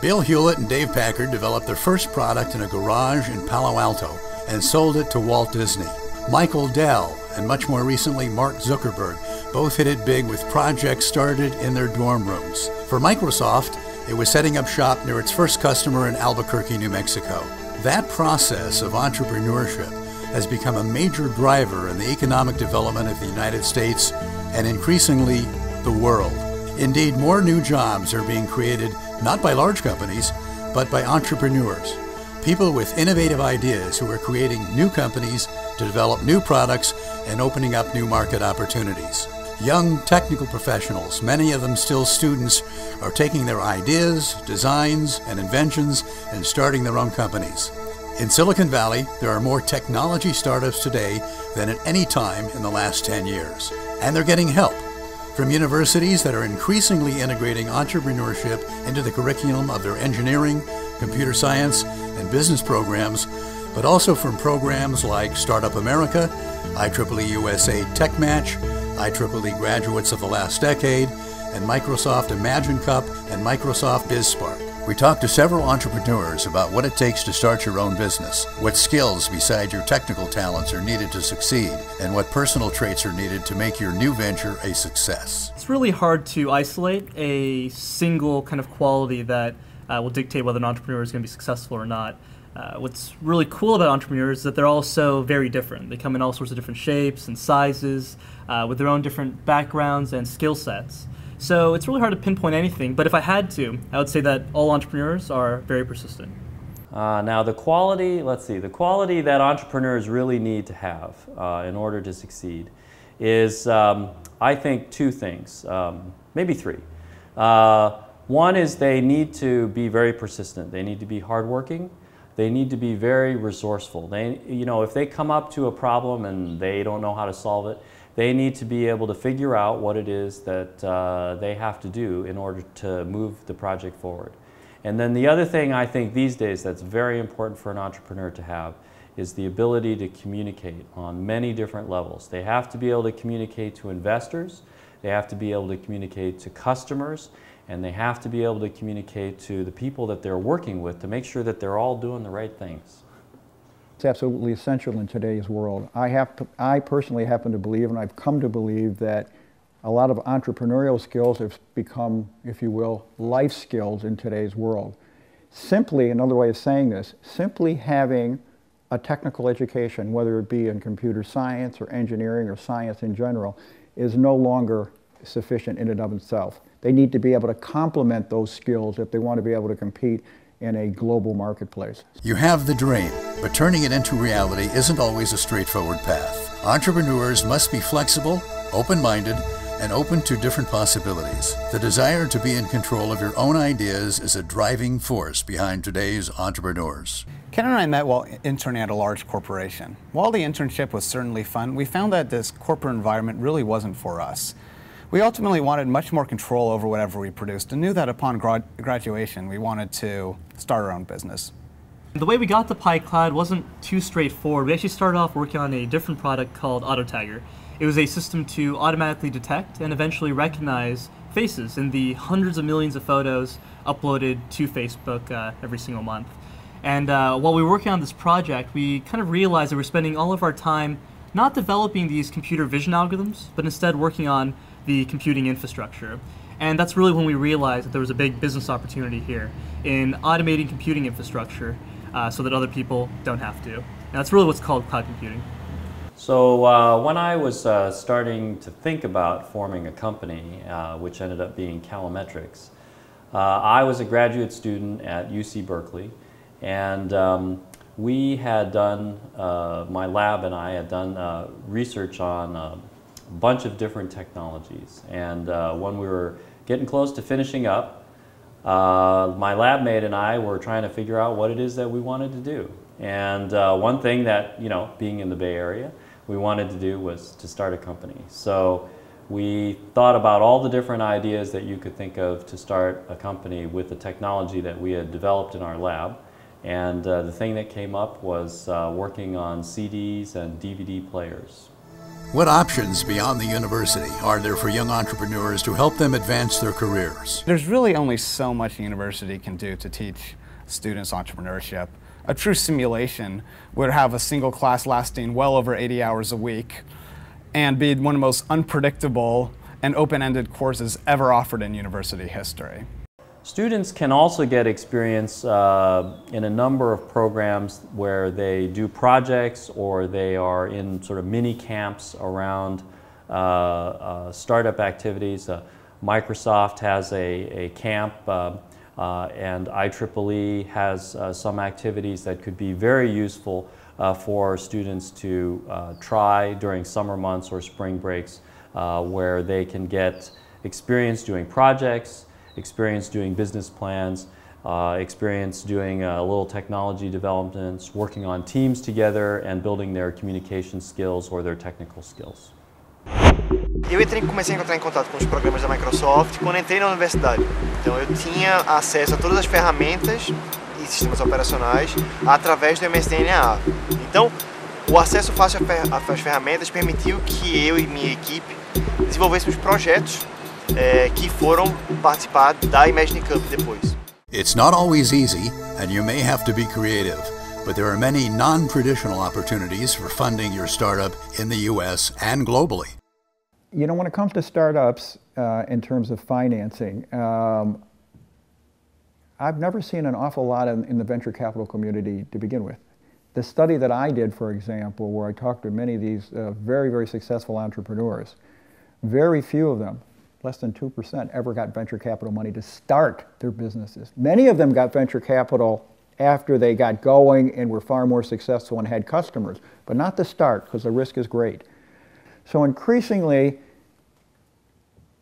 Bill Hewlett and Dave Packard developed their first product in a garage in Palo Alto and sold it to Walt Disney. Michael Dell and much more recently Mark Zuckerberg both hit it big with projects started in their dorm rooms. For Microsoft, it was setting up shop near its first customer in Albuquerque, New Mexico. That process of entrepreneurship has become a major driver in the economic development of the United States and increasingly the world. Indeed, more new jobs are being created not by large companies, but by entrepreneurs, people with innovative ideas who are creating new companies to develop new products and opening up new market opportunities. Young technical professionals, many of them still students, are taking their ideas, designs, and inventions and starting their own companies. In Silicon Valley, there are more technology startups today than at any time in the last 10 years. And they're getting help from universities that are increasingly integrating entrepreneurship into the curriculum of their engineering, computer science, and business programs, but also from programs like Startup America, IEEE USA Tech Match, IEEE Graduates of the Last Decade, and Microsoft Imagine Cup and Microsoft BizSpark. We talked to several entrepreneurs about what it takes to start your own business, what skills besides your technical talents are needed to succeed, and what personal traits are needed to make your new venture a success. It's really hard to isolate a single kind of quality that will dictate whether an entrepreneur is going to be successful or not. What's really cool about entrepreneurs is that they're all so very different. They come in all sorts of different shapes and sizes, with their own different backgrounds and skill sets. So it's really hard to pinpoint anything, but if I had to, I would say that all entrepreneurs are very persistent. Now the quality, let's see, the quality that entrepreneurs really need to have in order to succeed is, I think, two things, maybe three. One is they need to be very persistent. They need to be hardworking. They need to be very resourceful. If they come up to a problem and they don't know how to solve it, they need to be able to figure out what it is that they have to do in order to move the project forward. And then the other thing I think these days that's very important for an entrepreneur to have is the ability to communicate on many different levels. They have to be able to communicate to investors, they have to be able to communicate to customers, and they have to be able to communicate to the people that they're working with to make sure that they're all doing the right things. It's absolutely essential in today's world. I personally happen to believe, and I've come to believe, that a lot of entrepreneurial skills have become, if you will, life skills in today's world. Simply, another way of saying this, simply having a technical education, whether it be in computer science or engineering or science in general, is no longer sufficient in and of itself. They need to be able to complement those skills if they want to be able to compete in a global marketplace. You have the dream, but turning it into reality isn't always a straightforward path. Entrepreneurs must be flexible, open-minded, and open to different possibilities. The desire to be in control of your own ideas is a driving force behind today's entrepreneurs. Ken and I met while interning at a large corporation. While the internship was certainly fun, we found that this corporate environment really wasn't for us. We ultimately wanted much more control over whatever we produced and knew that upon graduation we wanted to start our own business. The way we got to PyCloud wasn't too straightforward. We actually started off working on a different product called AutoTagger. It was a system to automatically detect and eventually recognize faces in the hundreds of millions of photos uploaded to Facebook every single month. And while we were working on this project, we kind of realized that we're spending all of our time not developing these computer vision algorithms, but instead working on the computing infrastructure. And that's really when we realized that there was a big business opportunity here in automating computing infrastructure so that other people don't have to. And that's really what's called cloud computing. So when I was starting to think about forming a company, which ended up being Calometrics, I was a graduate student at UC Berkeley, and we had done, my lab and I had done research on a bunch of different technologies. And when we were getting close to finishing up, my lab mate and I were trying to figure out what it is that we wanted to do. And one thing that, being in the Bay Area, we wanted to do was to start a company. So we thought about all the different ideas that you could think of to start a company with the technology that we had developed in our lab. And the thing that came up was working on CDs and DVD players. What options beyond the university are there for young entrepreneurs to help them advance their careers? There's really only so much a university can do to teach students entrepreneurship. A true simulation would have a single class lasting well over 80 hours a week and be one of the most unpredictable and open-ended courses ever offered in university history. Students can also get experience in a number of programs where they do projects or they are in sort of mini camps around startup activities. Microsoft has a camp and IEEE has some activities that could be very useful for students to try during summer months or spring breaks where they can get experience doing projects, experience doing business plans, experience doing a little technology developments, working on teams together and building their communication skills or their technical skills. Comecei a entrar em contato com os programas da Microsoft quando entrei na universidade. Então eu tinha acesso a todas as ferramentas e sistemas operacionais através do MSDNA. Então o acesso fácil às ferramentas permitiu que eu e minha equipe desenvolvêssemos projetos que foram participar da Imagine Cup depois. It's not always easy, and you may have to be creative, but there are many non-traditional opportunities for funding your startup in the U.S. and globally. You know, when it comes to startups in terms of financing, I've never seen an awful lot in the venture capital community to begin with. The study that I did, for example, where I talked to many of these very, very successful entrepreneurs, very few of them, less than 2%, ever got venture capital money to start their businesses. Many of them got venture capital after they got going and were far more successful and had customers, but not to start because the risk is great. So increasingly,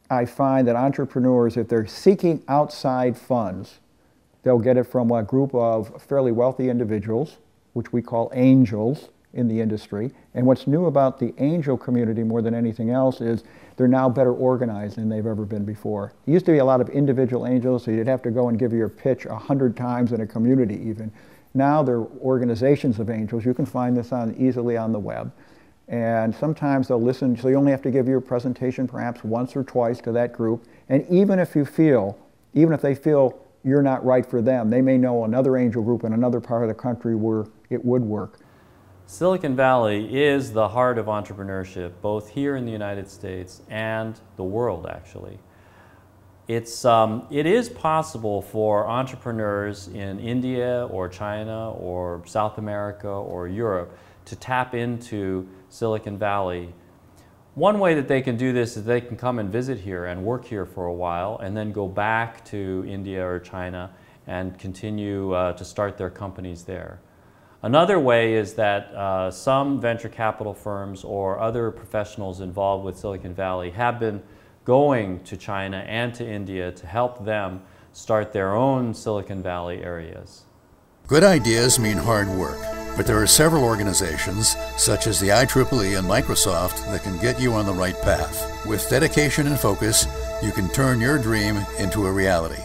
I find that entrepreneurs, if they're seeking outside funds, they'll get it from a group of fairly wealthy individuals, which we call angels in the industry. And what's new about the angel community more than anything else is they're now better organized than they've ever been before. There used to be a lot of individual angels, so you'd have to go and give your pitch 100 times in a community even. Now they're organizations of angels. You can find this easily on the web. And sometimes they'll listen, so you only have to give your presentation perhaps once or twice to that group. And even if they feel you're not right for them, they may know another angel group in another part of the country where it would work. Silicon Valley is the heart of entrepreneurship, both here in the United States and the world, actually. It is possible for entrepreneurs in India or China or South America or Europe to tap into Silicon Valley. One way that they can do this is they can come and visit here and work here for a while and then go back to India or China and continue to start their companies there. Another way is that some venture capital firms or other professionals involved with Silicon Valley have been going to China and to India to help them start their own Silicon Valley areas. Good ideas mean hard work, but there are several organizations, such as the IEEE and Microsoft, that can get you on the right path. With dedication and focus, you can turn your dream into a reality.